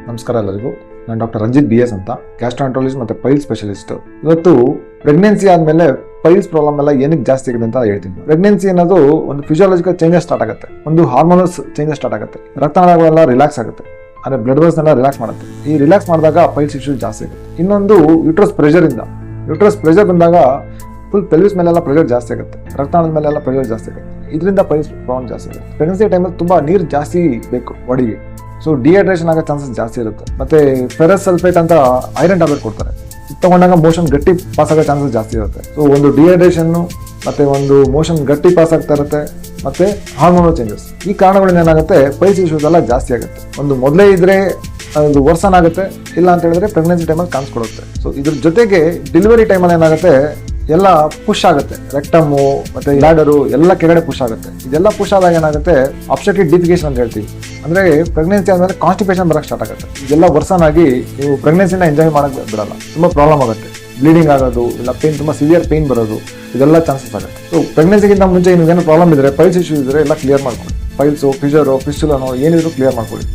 ನಮಸ್ಕಾರ ಎಲ್ಲರಿಗೂ. ನಾನು ಡಾಕ್ಟರ್ ರಂಜಿತ್ BS ಅಂತ, ಗ್ಯಾಸ್ಟ್ರಾಂಟ್ರಾಲಜಿಸ್ಟ್ ಮತ್ತು ಪೈಲ್ ಸ್ಪೆಷಲಿಸ್ಟ್. ಇವತ್ತು ಪ್ರೆಗ್ನೆನ್ಸಿ ಆದಮೇಲೆ ಪೈಲ್ಸ್ ಪ್ರಾಬ್ಲಮ್ ಎಲ್ಲ ಏನಕ್ಕೆ ಜಾಸ್ತಿ ಆಗಿದೆ ಅಂತ ಹೇಳ್ತೀನಿ. ಪ್ರೆಗ್ನೆನ್ಸಿ ಅನ್ನೋದು ಒಂದು ಫಿಸಿಯಾಲಜಿಕಲ್ ಚೇಂಜಸ್ ಸ್ಟಾರ್ಟ್ ಆಗುತ್ತೆ, ಒಂದು ಹಾರ್ಮೋನಲ್ಸ್ ಚೇಂಜಸ್ ಸ್ಟಾರ್ಟ್ ಆಗುತ್ತೆ, ರಕ್ತನಾಳಗಳೆಲ್ಲ ರಿಲ್ಯಾಕ್ಸ್ ಆಗುತ್ತೆ, ಅಂದರೆ ಬ್ಲಡ್ ವೆಸಲ್ಸ್ ರಿಲ್ಯಾಕ್ಸ್ ಮಾಡುತ್ತೆ. ಈ ರಿಲ್ಯಾಕ್ಸ್ ಮಾಡಿದಾಗ ಪೈಲ್ಸ್ ಇಶ್ಯೂ ಜಾಸ್ತಿ ಆಗುತ್ತೆ. ಇನ್ನೊಂದು ಯೂಟ್ರಸ್ ಪ್ರೆಷರ್ ಬಂದಾಗ ಫುಲ್ ಪೆಲ್ವಿಸ್ ಮೇಲೆಲ್ಲ ಪ್ರೆಷರ್ ಜಾಸ್ತಿ ಆಗುತ್ತೆ, ರಕ್ತನಾಳದ ಮೇಲೆಲ್ಲ ಪ್ರೆಷರ್ ಜಾಸ್ತಿ ಆಗುತ್ತೆ. ಇದರಿಂದ ಪೈಲ್ಸ್ ಪ್ರಾಬ್ಲಮ್ ಜಾಸ್ತಿ ಆಗುತ್ತೆ. ಪ್ರೆಗ್ನೆನ್ಸಿ ಟೈಮಲ್ಲಿ ತುಂಬ ನೀರು ಜಾಸ್ತಿ ಬೇಕು ಬಾಡಿಗೆ, ಸೊ ಡಿಹೈಡ್ರೇಷನ್ ಆಗೋ ಚಾನ್ಸಸ್ ಜಾಸ್ತಿ ಇರುತ್ತೆ. ಮತ್ತೆ ಫೆರಸ್ ಸಲ್ಫೇಟ್ ಅಂತ ಐರನ್ ಟ್ಯಾಬ್ಲೆಟ್ ಕೊಡ್ತಾರೆ, ಇದು ತಗೊಂಡಾಗ ಮೋಷನ್ ಗಟ್ಟಿ ಪಾಸ್ ಆಗೋ ಚಾನ್ಸಸ್ ಜಾಸ್ತಿ ಇರುತ್ತೆ. ಸೊ ಒಂದು ಡಿಹೈಡ್ರೇಷನ್ನು ಮತ್ತೆ ಒಂದು ಮೋಷನ್ ಗಟ್ಟಿ ಪಾಸ್ ಆಗ್ತಾ ಇರುತ್ತೆ, ಮತ್ತೆ ಹಾರ್ಮೋನಲ್ ಚೇಂಜಸ್. ಈ ಕಾರಣಗಳಿಂದ ಏನಾಗುತ್ತೆ, ಪೈಲ್ಸ್ ಇಶ್ಯೂಸ್ ಎಲ್ಲ ಜಾಸ್ತಿ ಆಗುತ್ತೆ. ಒಂದು ಮೊದಲೇ ಇದ್ರೆ ಅದು ವರ್ಸನ್ ಆಗುತ್ತೆ, ಇಲ್ಲ ಅಂತ ಹೇಳಿದ್ರೆ ಪ್ರೆಗ್ನೆನ್ಸಿ ಟೈಮಲ್ಲಿ ಕಾಣಿಸ್ಕೊಡುತ್ತೆ. ಸೊ ಇದ್ರ ಜೊತೆಗೆ ಡೆಲಿವರಿ ಟೈಮಲ್ಲಿ ಏನಾಗುತ್ತೆ, ಎಲ್ಲ ಪುಷ್ ಆಗುತ್ತೆ, ರೆಕ್ಟಮು ಮತ್ತೆ ಲ್ಯಾಡರು ಎಲ್ಲ ಕೆಳಗಡೆ ಪುಷ್ ಆಗುತ್ತೆ. ಇದೆಲ್ಲ ಪುಷ್ ಆದಾಗ ಏನಾಗುತ್ತೆ, ಆಬ್ಸ್ಟ್ರಕ್ಟಿವ್ ಡಿಫಿಕೇಶನ್ ಅಂತ ಹೇಳ್ತೀವಿ. ಅಂದ್ರೆ ಪ್ರೆಗ್ನೆನ್ಸಿ ಆದ್ಮೇಲೆ ಕಾನ್ಸ್ಟಿಪೇಷನ್ ಬರಕ್ಕೆ ಸ್ಟಾರ್ಟ್ ಆಗುತ್ತೆ. ಇದೆಲ್ಲ ವರ್ಸನ್ ಆಗಿ ನೀವು ಪ್ರೆಗ್ನೆನ್ಸಿನ ಎಂಜಾಯ್ ಮಾಡಕ್ಕೆ ಬಿಡಲ್ಲ, ತುಂಬಾ ಪ್ರಾಬ್ಲಮ್ ಆಗುತ್ತೆ. ಬ್ಲೀಡಿಂಗ್ ಆಗೋದು, ಇಲ್ಲ ಪೇನ್, ತುಂಬಾ ಸಿವಿಯರ್ ಪೇನ್ ಬರೋದು, ಇದೆಲ್ಲ ಚಾನ್ಸಸ್ ಆಗುತ್ತೆ. ಸೊ ಪ್ರೆಗ್ನೆನ್ಸಿಗಿಂತ ಮುಂಚೆ ನಿಮ್ಗೇನು ಪ್ರಾಬ್ಲಮ್ ಇದ್ರೆ, ಪೈಲ್ಸ್ ಇಶ್ಯೂ ಇದ್ರೆ ಎಲ್ಲ ಕ್ಲಿಯರ್ ಮಾಡ್ಕೊಳ್ಳಿ. ಪೈಲ್ಸು, ಫಿಷರು, ಫಿಸ್ಟುಲನೋ ಏನಿದ್ರು ಕ್ಲಿಯರ್ ಮಾಡ್ಕೊಳ್ಳಿ.